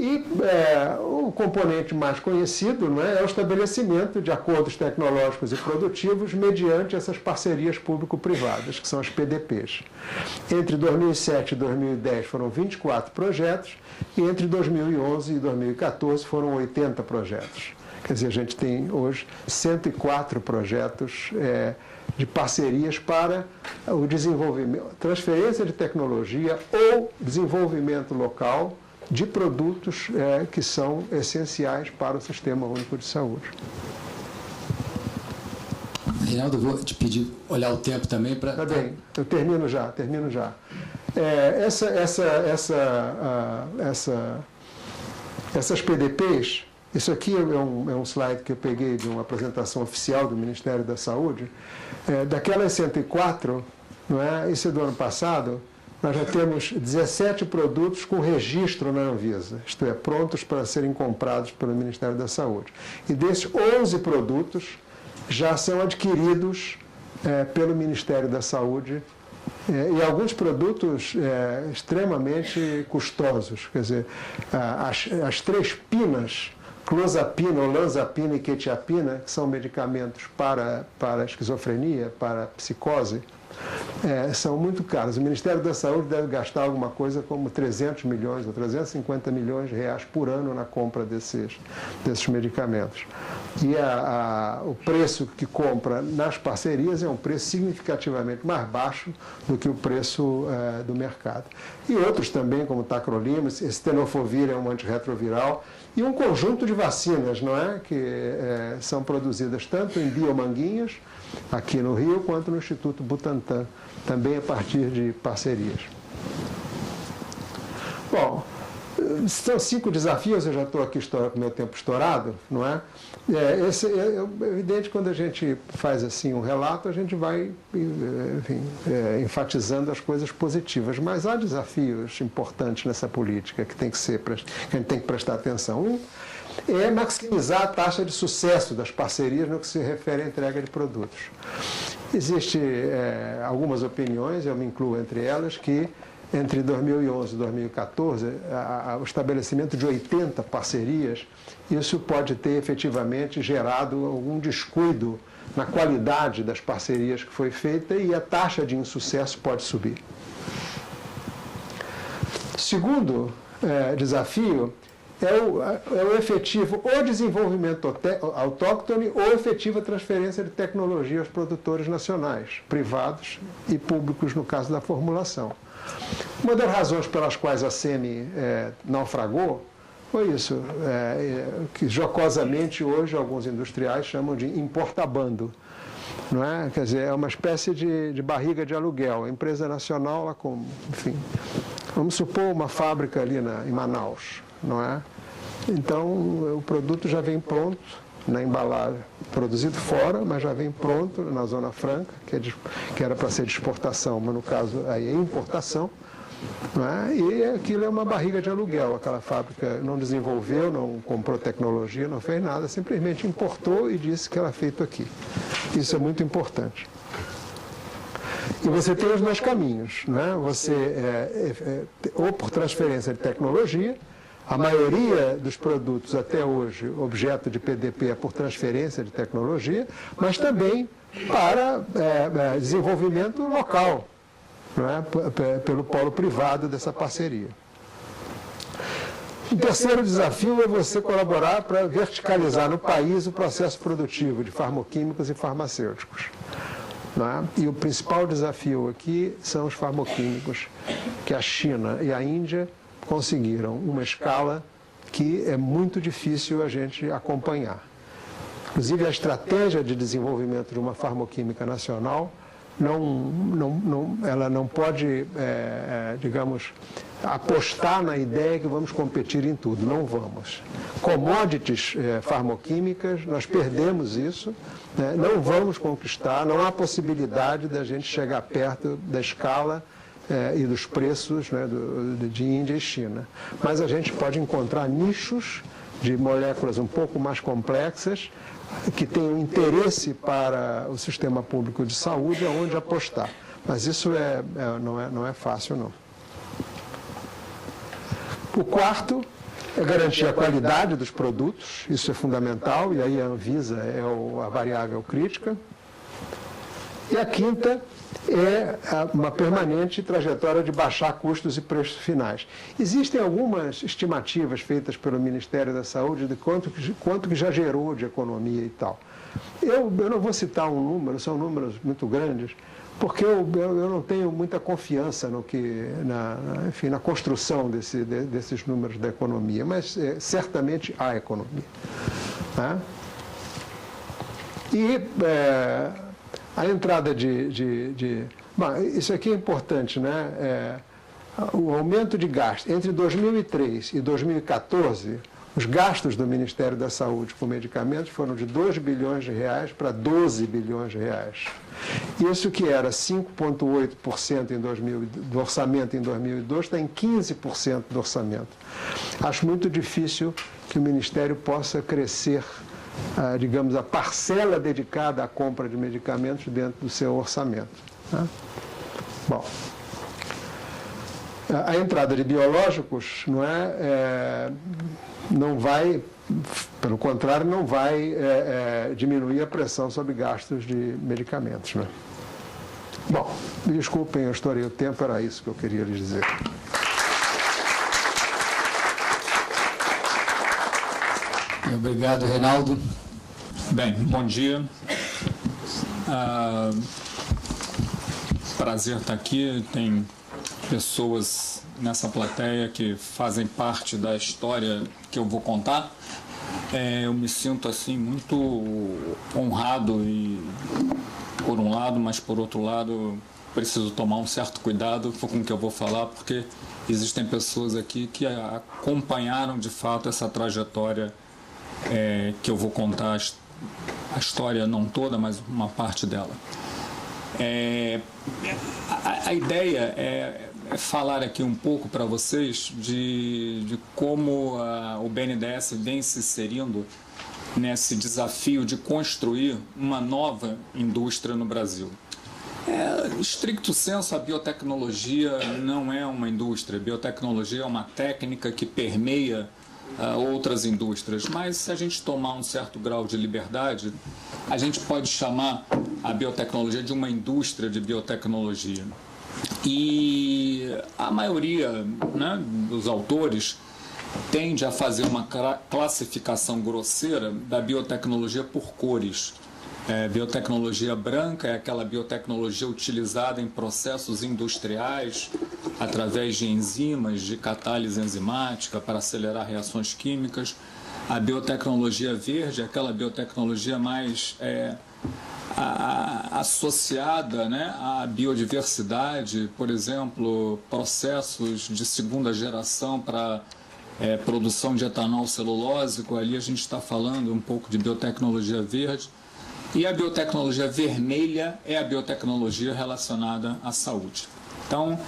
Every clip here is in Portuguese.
E o componente mais conhecido, não é o estabelecimento de acordos tecnológicos e produtivos mediante essas parcerias público-privadas, que são as PDPs. Entre 2007 e 2010 foram 24 projetos, e entre 2011 e 2014 foram 80 projetos. Quer dizer, a gente tem hoje 104 projetos de parcerias para o desenvolvimento, transferência de tecnologia ou desenvolvimento local de produtos que são essenciais para o Sistema Único de Saúde. Reinaldo, vou te pedir olhar o tempo também para... Tá bem, eu termino já. Essas PDPs, isso aqui é um slide que eu peguei de uma apresentação oficial do Ministério da Saúde, daquelas 104, não é? Isso é do ano passado, nós já temos 17 produtos com registro na Anvisa, isto é, prontos para serem comprados pelo Ministério da Saúde. E desses 11 produtos já são adquiridos pelo Ministério da Saúde, e alguns produtos extremamente custosos. Quer dizer, as 3 pinas, clozapina, olanzapina e quetiapina, que são medicamentos para esquizofrenia, para psicose, são muito caros. O Ministério da Saúde deve gastar alguma coisa como 300 milhões ou 350 milhões de reais por ano na compra desses medicamentos. E o preço que compra nas parcerias é um preço significativamente mais baixo do que o preço do mercado. E outros também, como tacrolimus, esse tenofovir é um antirretroviral, e um conjunto de vacinas, não é? Que são produzidas tanto em Biomanguinhos, aqui no Rio, quanto no Instituto Butantan, também a partir de parcerias. Bom, são 5 desafios, eu já estou aqui com o meu tempo estourado, não é? É evidente que quando a gente faz assim um relato, a gente vai, enfim, enfatizando as coisas positivas, mas há desafios importantes nessa política que a gente tem que prestar atenção. É maximizar a taxa de sucesso das parcerias no que se refere à entrega de produtos. Existem algumas opiniões, eu me incluo entre elas, que entre 2011 e 2014, o estabelecimento de 80 parcerias, isso pode ter efetivamente gerado algum descuido na qualidade das parcerias que foi feita e a taxa de insucesso pode subir. Segundo desafio é o efetivo ou desenvolvimento autóctone ou efetiva transferência de tecnologia aos produtores nacionais, privados e públicos no caso da formulação. Uma das razões pelas quais a SEMI naufragou foi isso, que jocosamente hoje alguns industriais chamam de importabando. Não é? Quer dizer, é uma espécie de barriga de aluguel. A empresa nacional, ela enfim, vamos supor uma fábrica ali em Manaus, não é? Então, o produto já vem pronto na embalagem, produzido fora, mas já vem pronto na Zona Franca, que era para ser de exportação, mas no caso aí é importação, não é? E aquilo é uma barriga de aluguel. Aquela fábrica não desenvolveu, não comprou tecnologia, não fez nada, simplesmente importou e disse que era feito aqui. Isso é muito importante. E você tem os 2 caminhos, né? Você, ou por transferência de tecnologia, a maioria dos produtos até hoje, objeto de PDP, é por transferência de tecnologia, mas também para desenvolvimento local, não é? Pelo polo privado dessa parceria. O terceiro desafio é você colaborar para verticalizar no país o processo produtivo de farmoquímicos e farmacêuticos. E o principal desafio aqui são os farmoquímicos, que a China e a Índia conseguiram uma escala que é muito difícil a gente acompanhar. Inclusive, a estratégia de desenvolvimento de uma farmoquímica nacional ela não pode, digamos, apostar na ideia que vamos competir em tudo. Não vamos. Commodities farmoquímicas, nós perdemos isso, né? Não vamos conquistar, não há possibilidade da gente chegar perto da escala e dos preços, né, de Índia e China. Mas a gente pode encontrar nichos de moléculas um pouco mais complexas que tenham interesse para o sistema público de saúde, aonde apostar. Mas isso não é fácil, não. O quarto é garantir a qualidade dos produtos, isso é fundamental, e aí a Anvisa é a variável crítica. E a quinta é uma permanente trajetória de baixar custos e preços finais. Existem algumas estimativas feitas pelo Ministério da Saúde de quanto que já gerou de economia e tal. Eu não vou citar um número, são números muito grandes, porque eu não tenho muita confiança enfim, na construção desses números da economia, mas certamente há economia. Né? E a entrada Bom, isso aqui é importante, né? O aumento de gastos entre 2003 e 2014, os gastos do Ministério da Saúde com medicamentos foram de 2 bilhões de reais para 12 bilhões de reais. Isso que era 5,8% do orçamento em 2002, está em 15% do orçamento. Acho muito difícil que o Ministério possa crescer, digamos, a parcela dedicada à compra de medicamentos dentro do seu orçamento. Né? Bom, a entrada de biológicos não vai, pelo contrário, não vai diminuir a pressão sobre gastos de medicamentos. Né? Bom, desculpem, eu estourei o tempo, era isso que eu queria lhes dizer. Obrigado, Reinaldo. Bem, bom dia. Prazer estar aqui. Tem pessoas nessa plateia que fazem parte da história que eu vou contar. Eu me sinto assim muito honrado e por um lado, mas por outro lado preciso tomar um certo cuidado com o que eu vou falar, porque existem pessoas aqui que acompanharam de fato essa trajetória que eu vou contar, a história não toda, mas uma parte dela. A ideia é falar aqui um pouco para vocês de como o BNDES vem se inserindo nesse desafio de construir uma nova indústria no Brasil. Stricto sensu, a biotecnologia não é uma indústria. A biotecnologia é uma técnica que permeia outras indústrias, mas se a gente tomar um certo grau de liberdade, a gente pode chamar a biotecnologia de uma indústria de biotecnologia. E a maioria, né, dos autores tende a fazer uma classificação grosseira da biotecnologia por cores. Biotecnologia branca é aquela biotecnologia utilizada em processos industriais através de enzimas, de catálise enzimática para acelerar reações químicas. A biotecnologia verde é aquela biotecnologia mais associada, né, à biodiversidade, por exemplo, processos de segunda geração para produção de etanol celulósico. Ali a gente está falando um pouco de biotecnologia verde. E a biotecnologia vermelha é a biotecnologia relacionada à saúde. Então,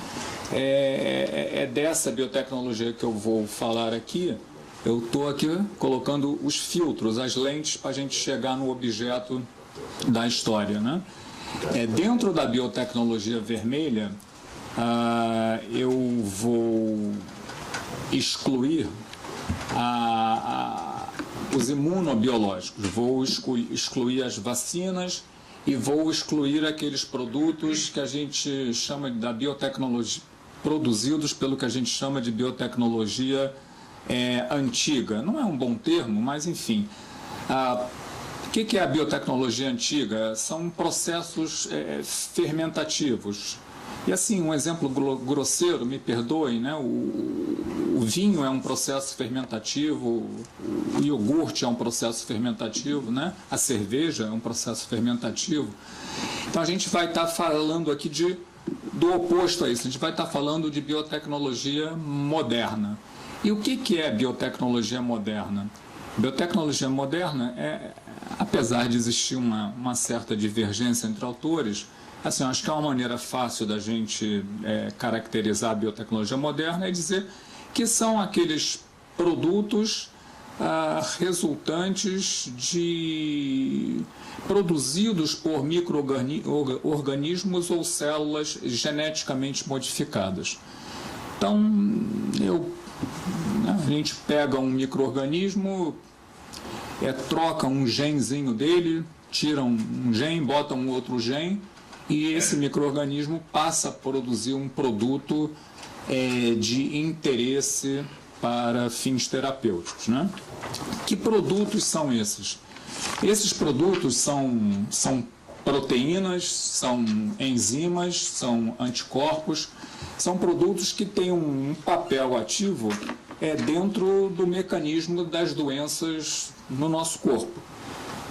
é dessa biotecnologia que eu vou falar aqui. Eu estou aqui colocando os filtros, as lentes, para a gente chegar no objeto da história, né? Dentro da biotecnologia vermelha, eu vou excluir os imunobiológicos, vou excluir as vacinas e vou excluir aqueles produtos que a gente chama da biotecnologia, produzidos pelo que a gente chama de biotecnologia antiga. Não é um bom termo, mas enfim. O que é a biotecnologia antiga? São processos fermentativos. E assim, um exemplo grosseiro, me perdoem, né? O vinho é um processo fermentativo, o iogurte é um processo fermentativo, né? A cerveja é um processo fermentativo. Então a gente vai estar falando aqui do oposto a isso, a gente vai estar falando de biotecnologia moderna. E o que é biotecnologia moderna? Biotecnologia moderna apesar de existir uma certa divergência entre autores, assim, acho que é uma maneira fácil da gente caracterizar a biotecnologia moderna é dizer que são aqueles produtos resultantes produzidos por micro-organismos ou células geneticamente modificadas. Então, eu A gente pega um micro-organismo, troca um genzinho dele, tira um gen, bota um outro gen, e esse micro-organismo passa a produzir um produto de interesse para fins terapêuticos, né? Que produtos são esses? Esses produtos são proteínas, são enzimas, são anticorpos, são produtos que têm um papel ativo dentro do mecanismo das doenças no nosso corpo.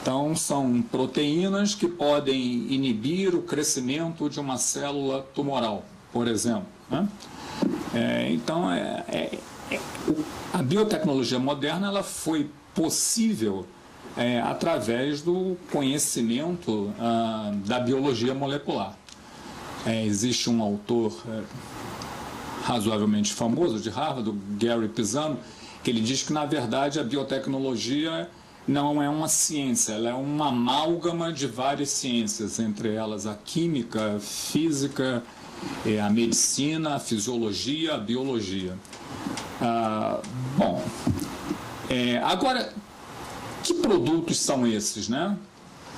Então, são proteínas que podem inibir o crescimento de uma célula tumoral, por exemplo, né? Então, a biotecnologia moderna ela foi possível através do conhecimento da biologia molecular. Existe um autor razoavelmente famoso de Harvard, o Gary Pisano, que ele diz que, na verdade, a biotecnologia não é uma ciência, ela é uma amálgama de várias ciências, entre elas a química, a física, a medicina, a fisiologia, a biologia. Agora, que produtos são esses, né?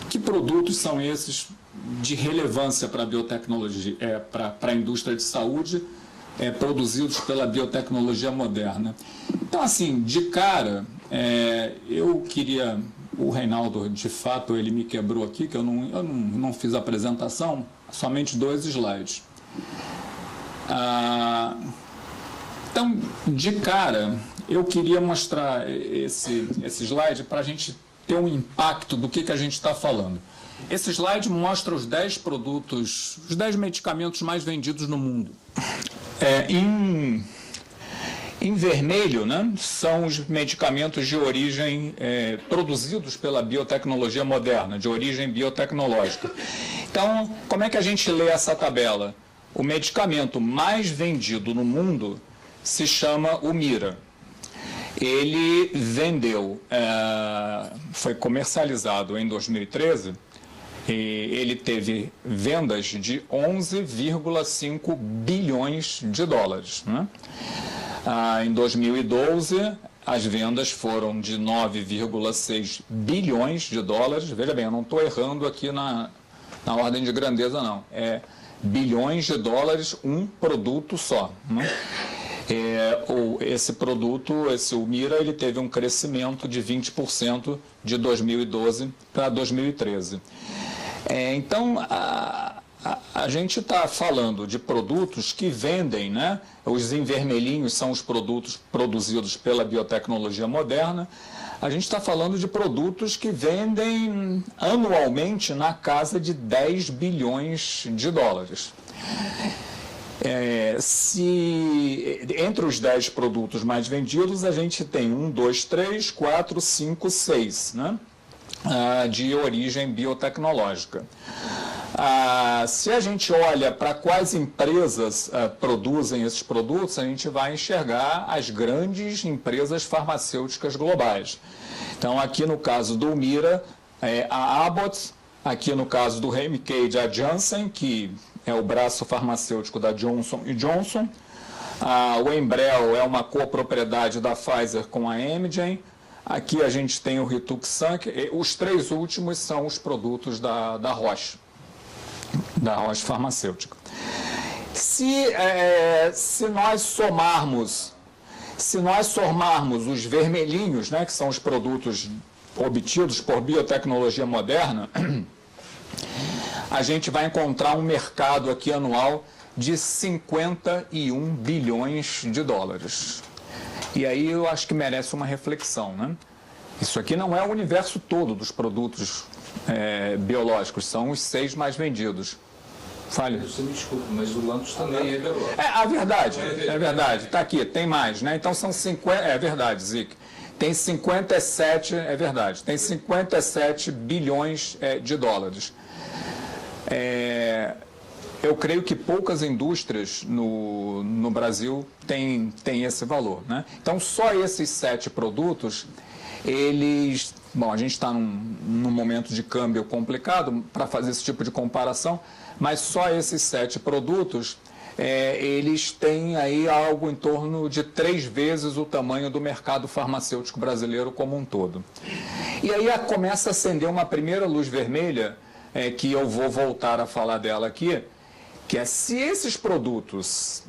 Que produtos são esses de relevância para a biotecnologia, para a indústria de saúde, produzidos pela biotecnologia moderna? Então, assim, de cara, eu queria... O Reinaldo, de fato, ele me quebrou aqui, que eu não fiz a apresentação, somente 2 slides. Então, de cara, eu queria mostrar esse slide para a gente ter um impacto do que a gente está falando. Esse slide mostra os 10 produtos, os 10 medicamentos mais vendidos no mundo. Em vermelho, né, são os medicamentos de origem produzidos pela biotecnologia moderna, de origem biotecnológica. Então, como é que a gente lê essa tabela? O medicamento mais vendido no mundo se chama Humira. Ele foi comercializado em 2013 e ele teve vendas de 11,5 bilhões de dólares, né? Em 2012, as vendas foram de 9,6 bilhões de dólares. Veja bem, eu não estou errando aqui na ordem de grandeza, não. Bilhões de dólares, um produto só, né? Esse produto, esse Humira, ele teve um crescimento de 20% de 2012 para 2013. Então, a gente está falando de produtos que vendem, né? Os em vermelhinhos são os produtos produzidos pela biotecnologia moderna. A gente está falando de produtos que vendem anualmente na casa de 10 bilhões de dólares. Entre os 10 produtos mais vendidos, a gente tem 1, 2, 3, 4, 5, 6, né? De origem biotecnológica. Se a gente olha para quais empresas produzem esses produtos, a gente vai enxergar as grandes empresas farmacêuticas globais. Então, aqui no caso do Humira, a Abbott, aqui no caso do Remicade, a Janssen, que é o braço farmacêutico da Johnson & Johnson. O Enbrel é uma copropriedade da Pfizer com a Amgen. Aqui a gente tem o Rituxan. Os 3 últimos são os produtos da Roche Farmacêutica. Se nós somarmos os vermelhinhos, né, que são os produtos obtidos por biotecnologia moderna, a gente vai encontrar um mercado aqui anual de 51 bilhões de dólares. E aí eu acho que merece uma reflexão, né? Isso aqui não é o universo todo dos produtos biológicos, são os 6 mais vendidos. Fale. Você me desculpa, mas o Lantus também é biológico. É verdade. Está aqui, tem mais, né? Então são 50... É verdade, Zic. Tem 57, é verdade, tem 57 bilhões de dólares. Eu creio que poucas indústrias no Brasil têm esse valor, né? Então, só esses 7 produtos, a gente está num momento de câmbio complicado para fazer esse tipo de comparação, mas só esses 7 produtos eles têm aí algo em torno de 3 vezes o tamanho do mercado farmacêutico brasileiro como um todo. E aí começa a acender uma primeira luz vermelha, que eu vou voltar a falar dela aqui, que é se esses produtos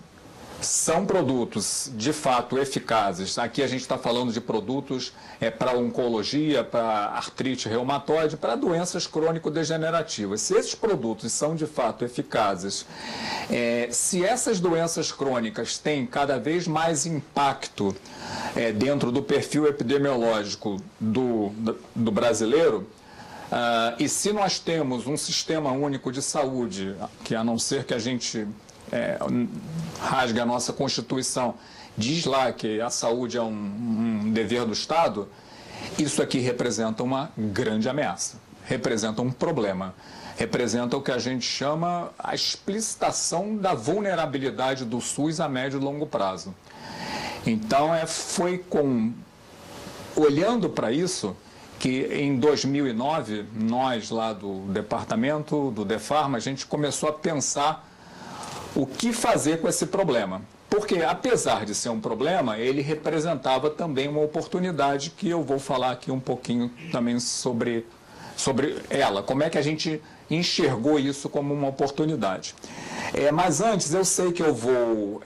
são produtos de fato eficazes, aqui a gente está falando de produtos para oncologia, para artrite reumatoide, para doenças crônico-degenerativas. Se esses produtos são de fato eficazes, se essas doenças crônicas têm cada vez mais impacto dentro do perfil epidemiológico do brasileiro, e se nós temos um sistema único de saúde, que a não ser que a gente rasgue a nossa Constituição, diz lá que a saúde é um dever do Estado, isso aqui representa uma grande ameaça, representa um problema, representa o que a gente chama a explicitação da vulnerabilidade do SUS a médio e longo prazo. Então, foi olhando para isso que em 2009, nós lá do departamento do DEPHARMA, a gente começou a pensar o que fazer com esse problema. Porque, apesar de ser um problema, ele representava também uma oportunidade que eu vou falar aqui um pouquinho também sobre ela. Como é que a gente enxergou isso como uma oportunidade. Mas antes, eu sei que eu vou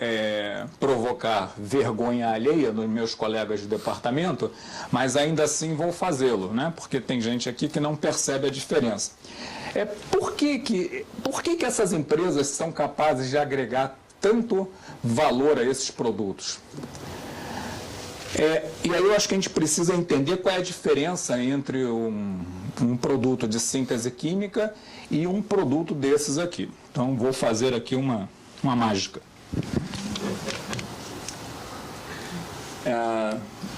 provocar vergonha alheia nos meus colegas de departamento, mas ainda assim vou fazê-lo, né? Porque tem gente aqui que não percebe a diferença. Por que essas empresas são capazes de agregar tanto valor a esses produtos? E aí eu acho que a gente precisa entender qual é a diferença entre um produto de síntese química e um produto desses aqui. Então, vou fazer aqui uma mágica.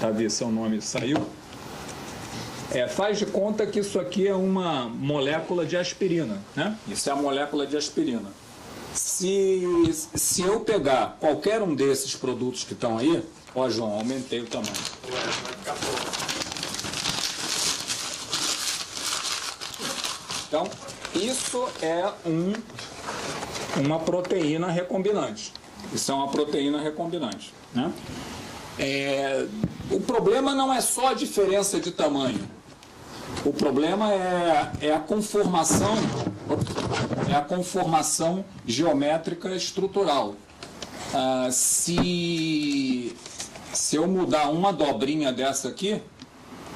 Davi, seu nome saiu? Faz de conta que isso aqui é uma molécula de aspirina, né? Isso é a molécula de aspirina. Se eu pegar qualquer um desses produtos que estão aí, ó, João, aumentei o tamanho. Então, isso é uma proteína recombinante. Isso é uma proteína recombinante, né? O problema não é só a diferença de tamanho. O problema é a conformação geométrica estrutural. Se eu mudar uma dobrinha dessa aqui,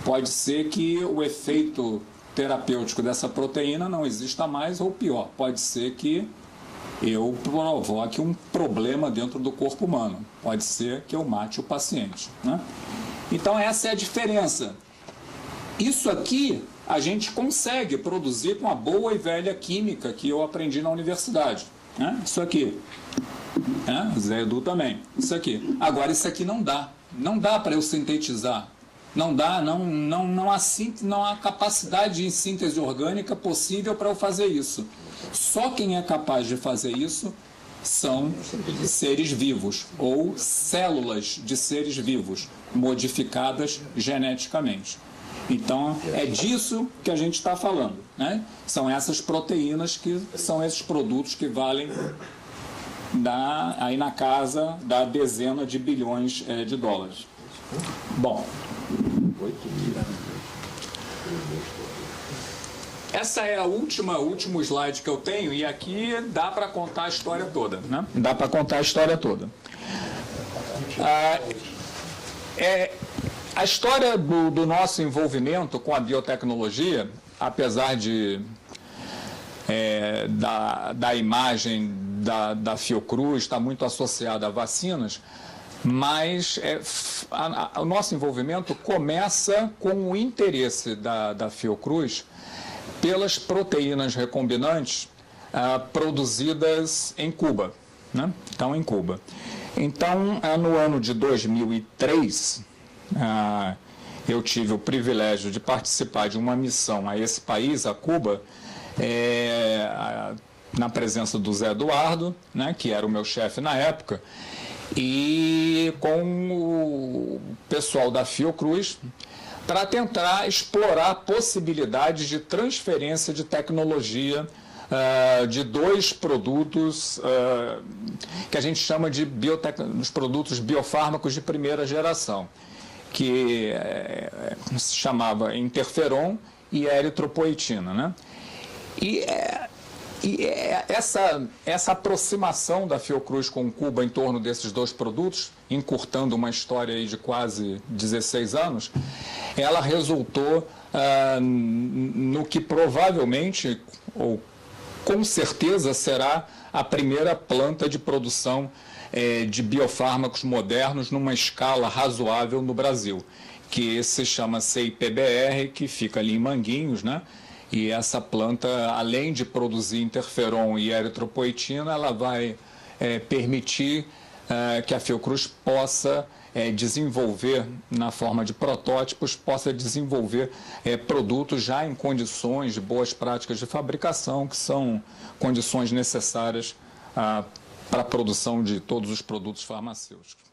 pode ser que o efeito terapêutico dessa proteína não exista mais, ou pior, pode ser que eu provoque um problema dentro do corpo humano. Pode ser que eu mate o paciente, né? Então, essa é a diferença. Isso aqui a gente consegue produzir com a boa e velha química que eu aprendi na universidade, né? Isso aqui. Zé Edu também. Isso aqui. Agora, isso aqui não dá. Não dá para eu sintetizar. Não dá, não há capacidade de síntese orgânica possível para eu fazer isso. Só quem é capaz de fazer isso são seres vivos ou células de seres vivos modificadas geneticamente. Então, é disso que a gente está falando, né? São essas proteínas que são esses produtos que valem aí na casa da dezena de bilhões de dólares. Bom, essa é a último slide que eu tenho, e aqui dá para contar a história toda, né? Dá para contar a história toda. A história do nosso envolvimento com a biotecnologia, apesar da imagem da Fiocruz estar muito associada a vacinas, mas o nosso envolvimento começa com o interesse da Fiocruz pelas proteínas recombinantes produzidas em Cuba, né? Então, em Cuba. Então, no ano de 2003, eu tive o privilégio de participar de uma missão a esse país, a Cuba, na presença do Zé Eduardo, né, que era o meu chefe na época, e com o pessoal da Fiocruz, para tentar explorar possibilidades de transferência de tecnologia de 2 produtos que a gente chama de dos produtos biofármacos de primeira geração, que se chamava interferon e eritropoetina, né? Essa aproximação da Fiocruz com Cuba em torno desses 2 produtos, encurtando uma história aí de quase 16 anos, ela resultou no que provavelmente, ou com certeza, será a primeira planta de produção de biofármacos modernos numa escala razoável no Brasil, que se chama CIPBR, que fica ali em Manguinhos, né? E essa planta, além de produzir interferon e eritropoetina, ela vai permitir que a Fiocruz possa desenvolver, na forma de protótipos, possa desenvolver produtos já em condições de boas práticas de fabricação, que são condições necessárias para a produção de todos os produtos farmacêuticos.